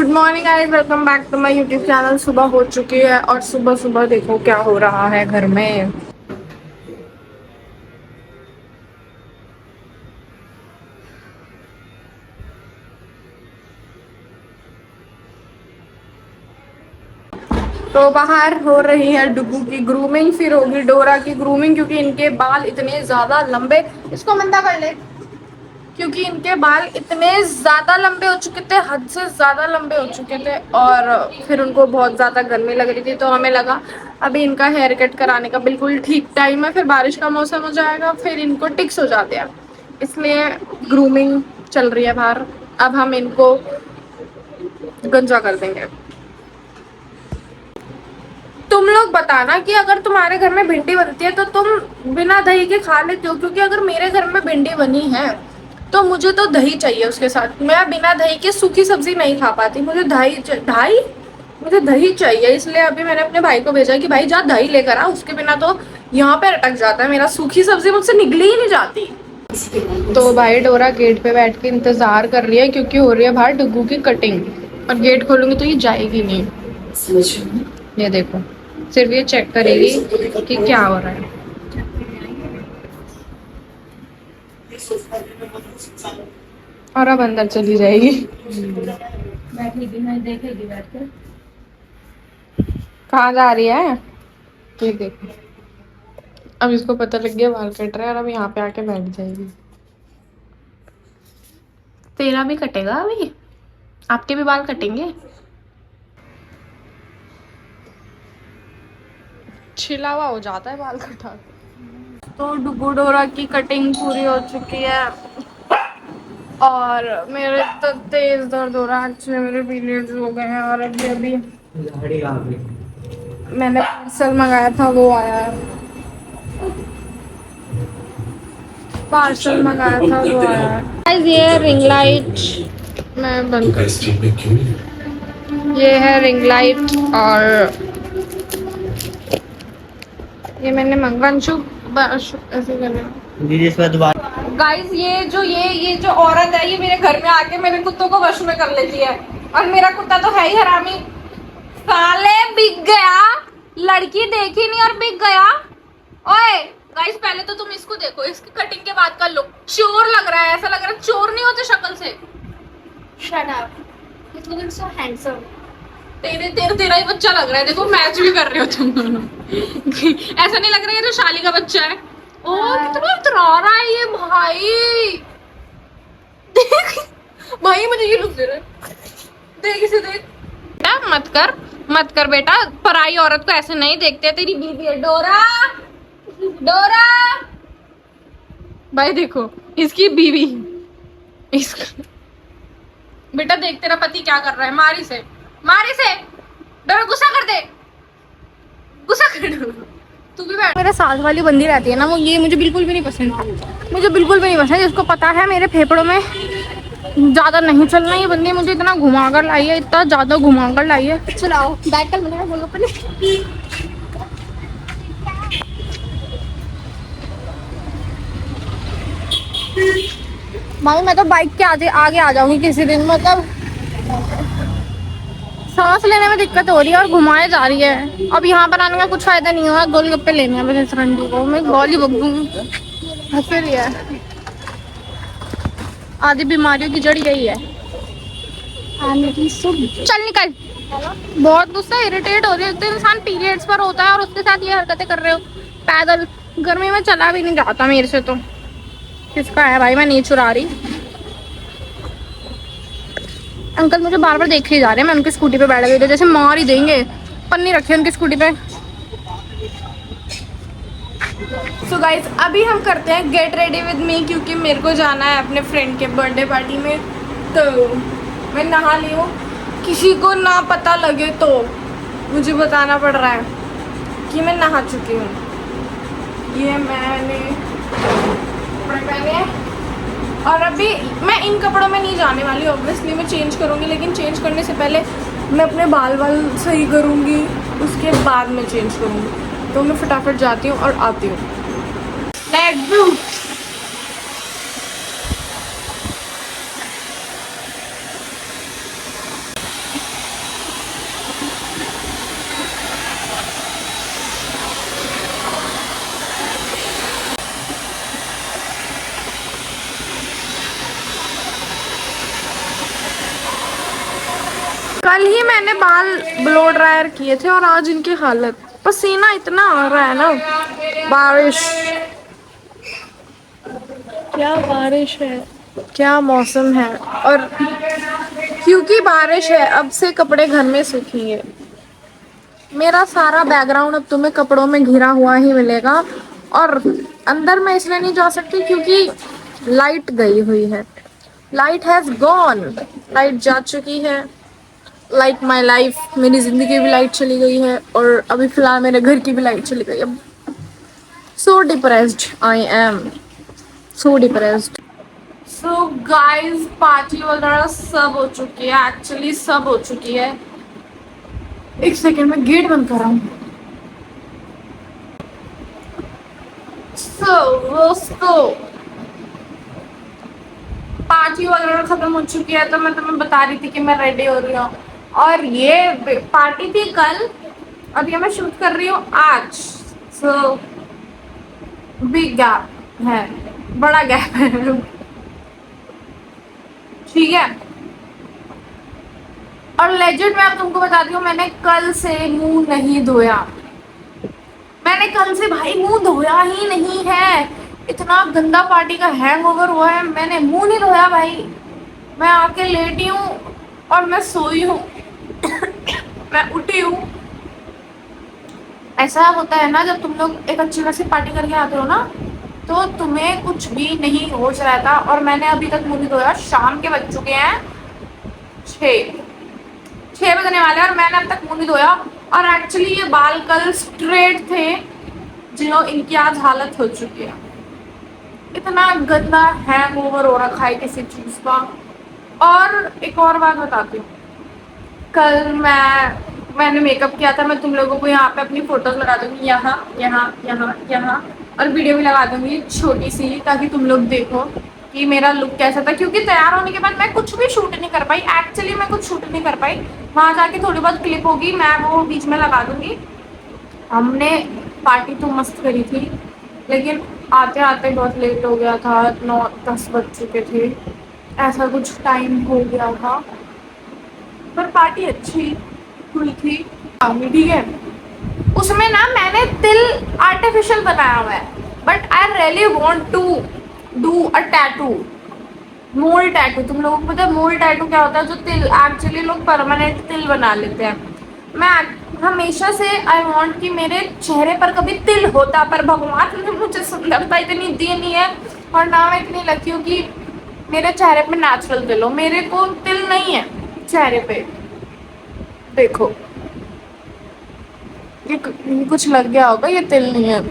Morning guys, welcome back to my YouTube channel. सुबह हो चुकी है और सुबह सुबह देखो क्या हो रहा है घर में। तो बाहर हो रही है डुगू की ग्रूमिंग, फिर होगी डोरा की ग्रूमिंग, क्योंकि इनके बाल इतने ज्यादा लंबे, इसको मंदा कर ले, क्योंकि इनके बाल इतने ज़्यादा लंबे हो चुके थे, हद से ज़्यादा लंबे हो चुके थे। और फिर उनको बहुत ज़्यादा गर्मी लग रही थी, तो हमें लगा अभी इनका हेयर कट कराने का बिल्कुल ठीक टाइम है। फिर बारिश का मौसम हो जाएगा, फिर इनको टिक्स हो जाते हैं, इसलिए ग्रूमिंग चल रही है बाहर। अब हम इनको गंजा कर देंगे। तुम लोग बताना कि अगर तुम्हारे घर में भिंडी बनती है तो तुम बिना दही के खा लेते हो, क्योंकि अगर मेरे घर में भिंडी बनी है तो मुझे तो दही चाहिए उसके साथ। मैं बिना दही के सूखी सब्जी नहीं खा पाती, मुझे मुझे दही चाहिए। इसलिए अभी मैंने अपने भाई को भेजा कि भाई जा दही लेकर आ, उसके बिना तो यहाँ पे अटक जाता है मेरा, सूखी सब्जी मुझसे निकली ही नहीं जाती। तो भाई डोरा गेट पे बैठ के इंतजार कर रही है, क्योंकि हो रही है बाहर डुगू की कटिंग, और गेट खोलूंगी तो ये जाएगी नहीं। ये देखो, सिर्फ ये चेक करेगी कि क्या हो रहा है। और अब अंदर चली जाएगी। बैठेगी नहीं, देखेगी बैठ कर। कहाँ जा रही है? ये देखो, अब इसको पता लग गया बाल कट रहा है, और अब यहाँ पे आके बैठ जाएगी। तेरा भी कटेगा अभी, आपके भी बाल कटेंगे। छिला हुआ हो जाता है बाल कटा। तो डुगू डोरा की कटिंग पूरी हो चुकी है, और मेरे तो तेज दर्द हो रहा है। एक्चुअली मेरे पीरियड्स हो गए हैं, और अभी मैंने पार्सल मंगाया था, वो आया है। पार्सल मंगाया था, वो आया है। गाइस, ये रिंग लाइट मैं बंद कर, ये है रिंग लाइट, और ये मैंने मंगवांशु ऐसे कर रहे। गाइस, ये जो औरत है, ये मेरे घर में आके मेरे कुत्तों को वश में कर लेती है, और मेरा कुत्ता तो है ही हरामी। साले बिक गया, लड़की देखी नहीं और बिक गया। ओए गाइस, पहले तो तुम इसको देखो, इसकी कटिंग के बाद का लुक चोर लग रहा है, ऐसा लग रहा है चोर नहीं होते शक्ल से। Shut up. He's looking so handsome. तेरा ही बच्चा लग रहा है, देखो मैच भी कर रहे हो तुम दोनों। ऐसा नहीं लग रहा है ये तो शाली का बच्चा है। ओ कितना इतरा रहा है ये भाई। देख भाई, मुझे ये लुक दे रहा है, देख इसे देख। मत कर बेटा, पराई औरत को ऐसे नहीं देखते। तेरी बीवी है डोरा, डोरा भाई, देखो इसकी बीवी। इसका बेटा देख, तेरा पति क्या कर रहा है, मारी से डोरा, गुस्सा कर दे, गुस्सा कर दे। तू भी बैठ। मेरे साथ वाली बंदी रहती है ना, वो ये मुझे बिल्कुल भी नहीं पसंद, मुझे बिल्कुल भी नहीं पसंद। जिसको पता है मेरे फेफड़ों में ज्यादा नहीं चलना, ये बंदी मुझे इतना घुमाकर लाई है, इतना ज्यादा घुमाकर लाई है। चलाओ बैठ कर, मैंने बोलो अपने। भाई मैं तो बाइक के आगे आ जाऊंगी किसी दिन, मतलब सांस लेने में दिक्कत हो रही है और घुमाए जा रही है। अब यहाँ पर आने का कुछ फायदा नहीं हुआ, गोलगप्पे लेने हैं बस रंडी को, मैं गॉली बक दूंगी। हंस रही है, आधी बीमारियों की जड़ यही है। चल निकल। बहुत गुस्सा, इरिटेट हो रही है। एक तो इंसान पीरियड्स पर होता है और उसके साथ ये हरकतें कर रहे हो। पैदल गर्मी में चला भी नहीं जाता मेरे से तो। किसका है भाई, मैं नहीं चुरा रही। अंकल मुझे बार बार देख ही जा रहे हैं, मैं उनकी स्कूटी पे बैठ गई, जैसे मार ही देंगे। पन्नी रखी है उनकी स्कूटी पे। सो गाइज, अभी हम करते हैं गेट रेडी विद मी, क्योंकि मेरे को जाना है अपने फ्रेंड के बर्थडे पार्टी में। तो मैं नहा ली हूँ, किसी को ना पता लगे तो मुझे बताना पड़ रहा है कि मैं नहा चुकी हूँ। ये मैंने कपड़े पहने हैं, और अभी मैं इन कपड़ों में नहीं जाने वाली, ऑब्वियसली मैं चेंज करूँगी, लेकिन चेंज करने से पहले मैं अपने बाल सही करूँगी, उसके बाद मैं चेंज करूँगी। तो मैं फटाफट जाती हूँ और आती हूँ। Let's go. कल ही मैंने बाल ब्लो ड्रायर किए थे और आज इनकी हालत, पसीना इतना आ रहा है ना। बारिश, क्या बारिश है, क्या मौसम है। और क्योंकि बारिश है अब से कपड़े घर में सूखेंगे। मेरा सारा बैकग्राउंड अब तुम्हें कपड़ों में घिरा हुआ ही मिलेगा। और अंदर मैं इसलिए नहीं जा सकती क्योंकि लाइट गई हुई है। लाइट हैज गॉन, लाइट जा चुकी है। लाइक माई लाइफ, मेरी जिंदगी की भी लाइट चली गई है और अभी फिलहाल मेरे घर की भी लाइट चली गई है। So depressed I am, so depressed. So guys, party वगैरह सब हो चुकी है, एक्चुअली सब हो चुकी है। एक सेकेंड में गेट बंद कर रहा हूँ। दोस्तों, पार्टी वगैरह खत्म हो चुकी है तो मैं तुम्हें बता रही थी कि मैं रेडी हो रही हूँ। और ये पार्टी थी कल और ये मैं शूट कर रही हूँ आज। सो बिग गैप है, बड़ा गैप है, ठीक है। और लेजिट मैं अब तुमको बताती हूँ, मैंने कल से मुंह नहीं धोया। मैंने कल से भाई मुंह धोया ही नहीं है। इतना गंदा पार्टी का हैंगओवर हुआ है, मैंने मुंह नहीं धोया भाई। मैं आके लेटी हूँ और मैं सोई हूँ। मैं उठी हूँ। ऐसा होता है ना, जब तुम लोग एक अच्छी खासी पार्टी करके आते हो ना तो तुम्हें कुछ भी नहीं होश रहता। और मैंने अभी तक मुंह नहीं धोया। शाम के बज चुके हैं 6 बजने वाले और मैंने अब तक मुंह नहीं धोया। और एक्चुअली ये बाल कल स्ट्रेट थे, जिन्हों इनकी आज हालत हो चुकी है। इतना गंदा हैंगओवर हो रखा है किसी चीज का। और एक और बात बताती हूँ, कल मैंने मेकअप किया था। मैं तुम लोगों को यहाँ पे अपनी फोटोज लगा दूंगी, यहाँ यहाँ यहाँ यहाँ, और वीडियो भी लगा दूंगी छोटी सी, ताकि तुम लोग देखो कि मेरा लुक कैसा था। क्योंकि तैयार होने के बाद मैं कुछ भी शूट नहीं कर पाई। एक्चुअली मैं कुछ शूट नहीं कर पाई। वहाँ जाके थोड़ी बहुत क्लिप होगी, मैं वो बीच में लगा दूंगी। हमने पार्टी तो मस्त करी थी, लेकिन आते आते बहुत लेट हो गया था। 9-10 बज चुके थे, ऐसा कुछ टाइम हो गया था। पर पार्टी अच्छी हुई थी, ठीक है। उसमें ना मैंने तिल आर्टिफिशियल बनाया हुआ है, but I really want to do a tattoo, mole tattoo. तुम लोगों को पता है मोल टैटू क्या होता है? जो तिल, एक्चुअली लोग परमानेंट तिल बना लेते हैं। मैं हमेशा से आई वांट कि मेरे चेहरे पर कभी तिल होता, पर भगवान ने मुझे सुंदरता इतनी दी नहीं है और ना मैं इतनी लकी हूँ कि मेरे चेहरे पे नेचुरल तिल हो। मेरे को तिल नहीं है चेहरे पे, देखो ये कुछ लग गया होगा, ये तिल नहीं है,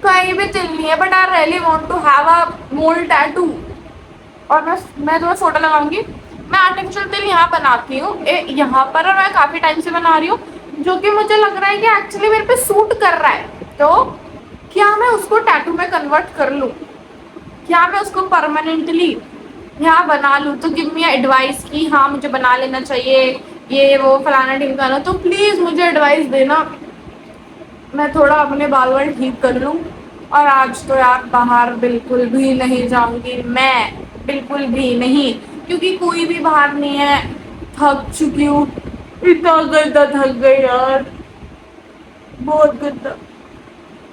कहीं भी तिल नहीं है। But I really want to have a mole tattoo. और मैं तुम्हें फोटो लगाऊंगी। मैं आर्टिफिशियल तिल यहाँ बनाती हूँ यहाँ पर, और मैं काफी टाइम से बना रही हूँ, जो कि मुझे लग रहा है कि एक्चुअली मेरे पे सूट कर रहा है। तो क्या मैं उसको टैटू में कन्वर्ट कर लूँ? क्या मैं उसको परमानेंटली यहाँ बना लूँ? तो गिव मी एडवाइस कि हाँ मुझे बना लेना चाहिए, ये वो फलाना ढिमकाना। तो प्लीज़ मुझे एडवाइस देना, मैं थोड़ा अपने बाल वाल ठीक कर लूँ। और आज तो यार बाहर बिल्कुल भी नहीं जाऊँगी मैं, बिल्कुल भी नहीं, क्योंकि कोई भी बाहर नहीं है। थक चुकी हूँ, इतना गंदा थक गई यार, बहुत गंदा।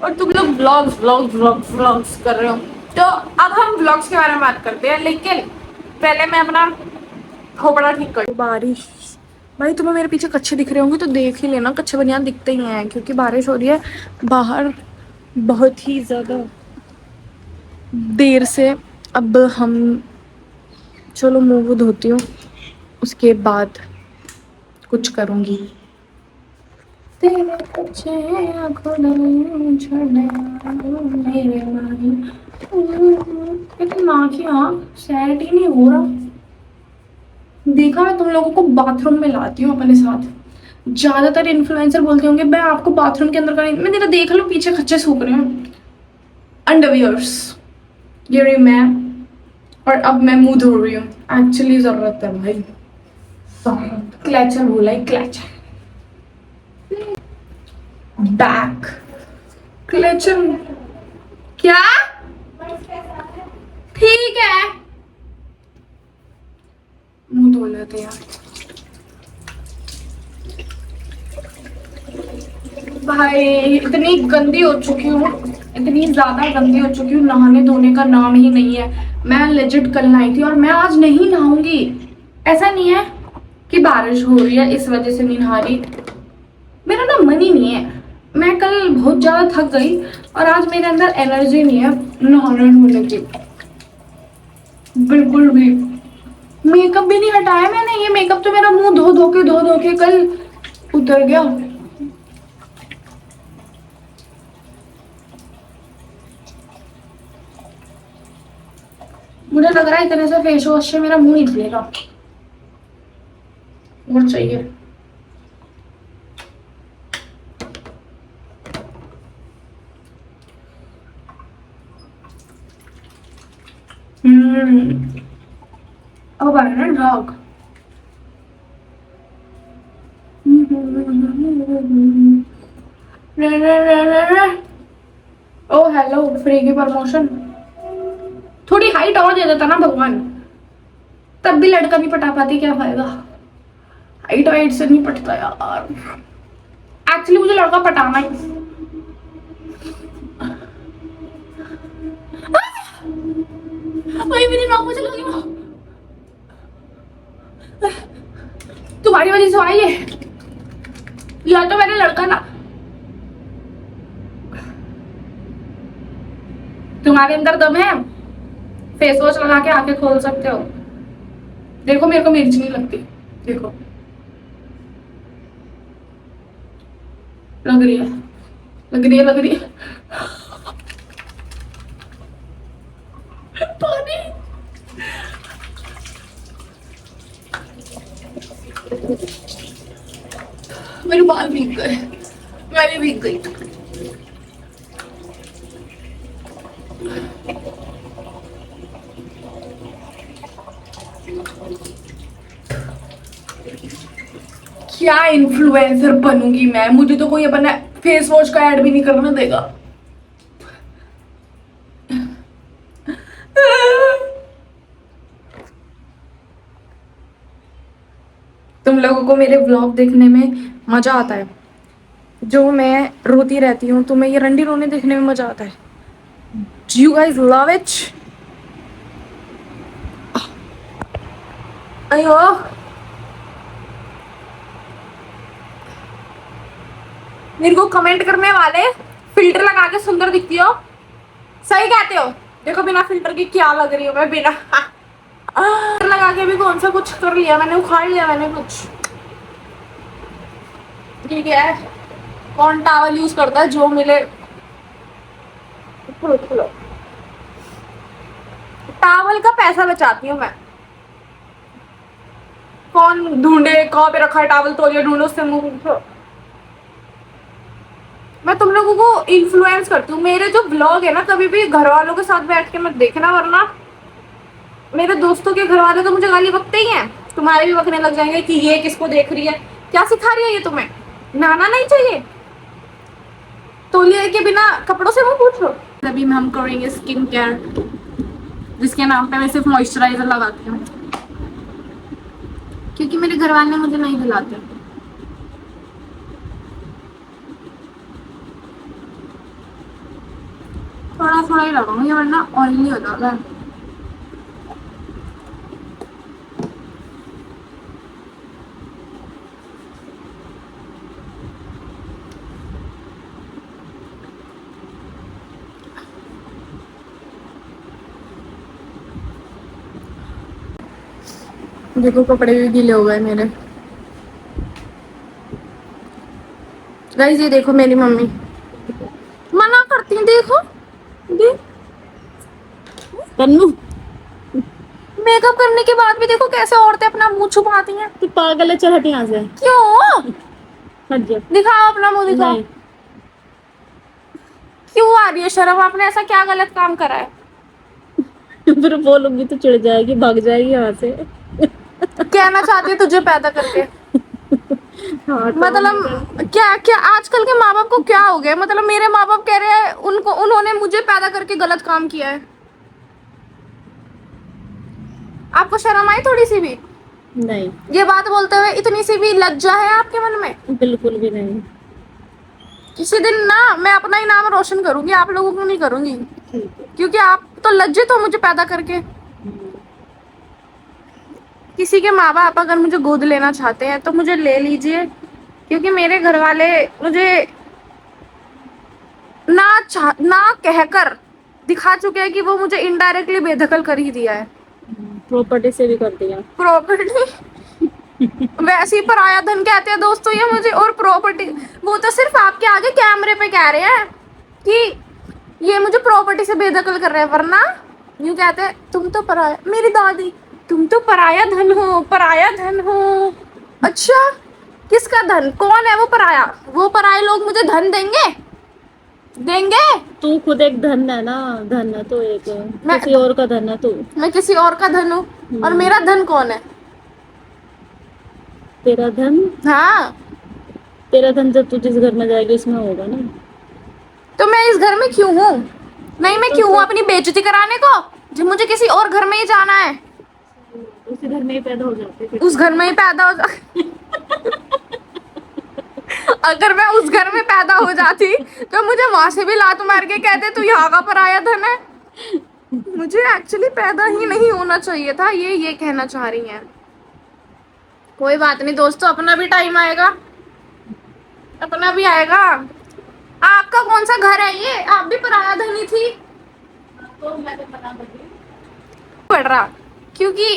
और तुम लोग व्लॉग्स कर रहे हो, तो अब हम व्लॉग्स के बारे में बात करते हैं। लेकिन पहले मैं अपना खोपड़ा ठीक कर। बारिश, भाई तुम्हें मेरे पीछे कच्छे दिख रहे होंगे तो देख ही लेना, कच्छे बनियान दिखते ही हैं क्योंकि बारिश हो रही है बाहर बहुत ही ज़्यादा देर से। अब हम चलो मुँह धोती हूँ, उसके बाद कुछ करूँगी। तेरे कच्चे आँखों में झड़ने मेरे माही, लेकिन माँ की आँख सेट ही नहीं हो रहा। देखा, मैं तुम लोगों को बाथरूम में लाती हूँ अपने साथ। ज्यादातर इन्फ्लुएंसर बोलते होंगे मैं आपको बाथरूम के अंदर का नहीं, मैं तेरा देख लो पीछे खच्चे सूख रहे हैं, अंडरवियर्स, ये रही मैं। और अब मैं मुंह धो रही हूँ, एक्चुअली जरूरत है भाई, क्लचर बोला है, क्लचर बैक क्लचर। क्या? ठीक है, मुंह धो लेते यार। भाई इतनी गंदी हो चुकी हूँ, इतनी ज्यादा गंदी हो चुकी हूँ, नहाने धोने का नाम ही नहीं है। मैं लेजिट कल नहाई थी और मैं आज नहीं नहाऊंगी। ऐसा नहीं है कि बारिश हो रही है इस वजह से नहीं नहा रही, मेरा ना मन ही नहीं है। मैं कल बहुत ज्यादा थक गई और आज मेरे अंदर एनर्जी नहीं है नहाने धोने की, बिल्कुल भी। मेकअप भी नहीं हटाया मैंने, ये मेकअप तो मेरा मुंह धो धो के कल उतर गया। मुझे लग रहा है इतने से फेस वॉश से मेरा मुंह नहीं धुलेगा, और चाहिए। अब आया ना डॉग। ओ हेलो, फ्री की प्रमोशन। थोड़ी हाइट और दे देता ना भगवान, तब भी लड़का नहीं पटा पाती, क्या फायदा। हाइट वाइट से नहीं पटता यार, एक्चुअली मुझे लड़का पटाना ही। वही मेरी नाक में चली गई, तुम्हारी वजह से आई है, या तो मेरा लड़का ना, तुम्हारे अंदर दम है, फेस वॉश लगा के आंखें खोल सकते हो। देखो मेरे को मिर्च नहीं लगती, देखो लग रही है, लग रही है, लग रही है। पानी, मेरे बाल भीग गए, मैं भी भीग गई। क्या इन्फ्लुएंसर बनूंगी मैं, मुझे तो कोई अपना फेस वॉश का ऐड भी नहीं करने देगा। तुम लोगों को मेरे व्लॉग देखने में मजा आता है, जो मैं रोती रहती हूँ, तुम्हें ये रंडी रोने देखने में मजा आता है। You guys love it? अयो, मेरे को कमेंट करने वाले फिल्टर लगा के सुंदर दिखती हो, सही कहते हो। देखो बिना फिल्टर की क्या लग रही हो मैं, बिना फिल्टर लगा के भी कौन सा कुछ कर लिया मैंने, उखाड़ लिया मैंने कुछ। ठीक है, कौन टॉवल यूज करता है, जो मिले। टॉवल का पैसा बचाती हूँ मैं, कौन ढूंढे कहाँ पे रखा है टॉवल, तौलिया ढूंढो उससे मुंह पूछो। मैं तुम लोगों को इन्फ्लुएंस करती हूँ, मेरे जो ब्लॉग है ना कभी भी घर वालों के साथ बैठ के मत देखना, वरना मेरे दोस्तों के घर वाले तो मुझे गाली बकते ही हैं, तुम्हारे भी बकने लग जाएंगे कि ये किसको देख रही है, क्या सिखा रही है ये तुम्हें, नहाना नहीं चाहिए, तौलिया के बिना कपड़ों से मुंह पूछो। अभी हम करेंगे स्किन केयर, जिसके नाम पे मैं सिर्फ मॉइस्चराइजर लगाती हूँ, क्योंकि मेरे घर वाले मुझे नहीं दिलाते। थोड़ा थोड़ा ही लगाऊंगी वरना ऑयली हो जाता है। देखो कपड़े भी गीले हो गए मेरे। गाइस ये देखो मेरी मम्मी मना करती है, देखो देख तन्नू मेकअप करने के बाद भी देखो कैसे औरतें अपना मुंह छुपाती हैं। तू पागल है, चल हट यहाँ से, क्यों? हट जा। दिखाओ अपना मुंह, दिखाओ। नहीं। क्यों आ रही है शर्म, आपने ऐसा क्या गलत काम करा है? फिर बोलूंगी तो चिढ़ जाएगी, भाग जाएगी यहाँ से। कहना चाहती है तुझे पैदा करके। हाँ, तो मतलब क्या क्या आजकल के माँ बाप को क्या हो गया, मतलब मेरे माँ बाप कह रहे हैं उनको, उन्होंने मुझे पैदा करके गलत काम किया है। आपको शर्म आई थोड़ी सी भी? नहीं, ये बात बोलते हुए इतनी सी भी लज्जा है आपके मन में? बिल्कुल भी नहीं। किसी दिन ना मैं अपना ही नाम रोशन करूंगी, आप लोगों को नहीं करूंगी, ठीक है। क्योंकि आप तो लज्जित हो मुझे पैदा करके। किसी के माँ बाप अगर मुझे गोद लेना चाहते हैं तो मुझे ले लीजिए, क्योंकि मेरे घर वाले मुझे ना कहकर दिखा चुके हैं कि वो मुझे इनडायरेक्टली बेदखल कर ही दिया है। प्रॉपर्टी से भी कर दिया। प्रॉपर्टी वैसे ही पराया धन कहते हैं दोस्तों ये मुझे, और प्रॉपर्टी वो तो सिर्फ आपके आगे कैमरे पे कह रहे हैं कि ये मुझे प्रॉपर्टी से बेदखल कर रहे हैं, वरना यूं कहते हैं तुम तो पराया, मेरी दादी तुम तो पराया धन हो, पराया धन हो। अच्छा, किसका धन? कौन है वो पराया? वो पराये लोग मुझे धन देंगे? तू खुद एक धन है ना, धन है तो एक मैं- किसी और का धन है तू। मैं किसी और का धन हूँ? और मेरा धन कौन है? तेरा धन, हाँ, तेरा धन जब तू जिस घर में जाएगी उसमें होगा ना। तो मैं इस घर में क्यों हूँ? नहीं, मैं क्यों हूँ अपनी बेइज्जती कराने को? जो मुझे किसी और घर में ही जाना है, उसी घर में ही पैदा हो जाते फिर। उस घर में ही पैदा हो जा अगर मैं उस घर में पैदा हो जाती तो मुझे वहां से भी लात मार के कहते तू यहाँ का पराया धन है। मुझे एक्चुअली पैदा ही नहीं होना चाहिए था, ये कहना चाह रही हैं। कोई बात नहीं दोस्तों, अपना भी टाइम आएगा, अपना भी आएगा। आपका कौन सा घर है ये? आप भी पराया धनी थी। तो मैं तो पता नहीं। पड़ रहा, क्योंकि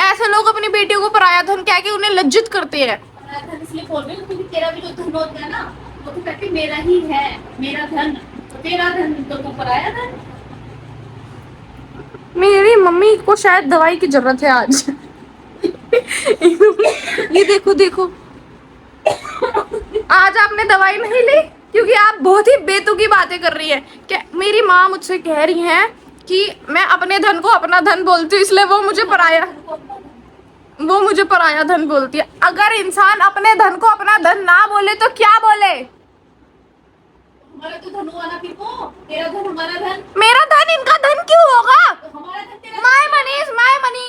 ऐसे लोग अपनी बेटियों को पराया धन कह के उन्हें लज्जित करते हैं। पराया धन इसलिए बोल रही हूँ क्योंकि तेरा भी जो धन होता है ना, वो तो कहती मेरा ही है, मेरा धन। तो तेरा धन तो तू पराया धन। मेरी मम्मी को शायद दवाई की जरूरत है आज। ये देखो देखो, आज आपने दवाई नहीं ली क्योंकि आप बहुत ही बेतुकी बातें कर रही है। क्या मेरी माँ मुझसे कह रही हैं कि मैं अपने धन को अपना धन बोलती हूँ, इसलिए वो मुझे पराया धन बोलती है। अगर इंसान अपने धन को अपना धन ना बोले तो क्या बोले? हमारा तो धन हुआ ना फिर वो, तेरा धन हमारा धन। मेरा धन इनका धन क्यों होगा? तो हमारा धन तेरा my money is my money.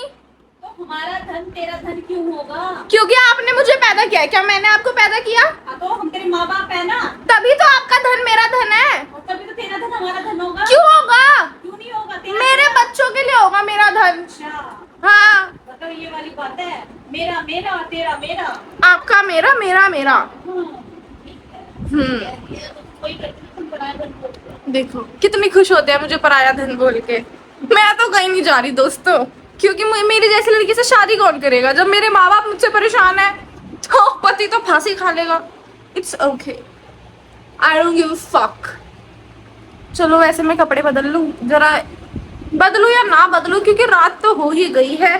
तो हमारा धन तेरा धन क्यों होगा? क्योंकि आपने मुझे पैदा किया है। क्या मैंने आपको पैदा किया? हाँ तो हम तेरे माँ बाप है ना, तभी तो आपका धन मेरा धन है। और तभी तो तेरा धन हमारा धन होगा। क्यों होगा? क्यों नहीं होगा? तेरा मेरे बच्चों के लिए होगा मेरा धन। अच्छा, हाँ, मतलब ये वाली बात है, मेरा मेरा तेरा मेरा। आपका मेरा, मेरा मेरा। कोई तुम पराया धन बोलते हो। देखो कितनी खुश होते हैं मुझे पराया धन बोल के। मैं तो कहीं नहीं जा रही दोस्तों, क्योंकि मेरी जैसी लड़की से शादी कौन करेगा? जब मेरे माँ बाप मुझसे परेशान है तो पति तो फांसी खा लेगा। It's okay, I don't give a fuck. चलो वैसे मैं कपड़े बदल लूं, जरा बदलूं या ना बदलूं, क्योंकि रात तो हो ही गई है।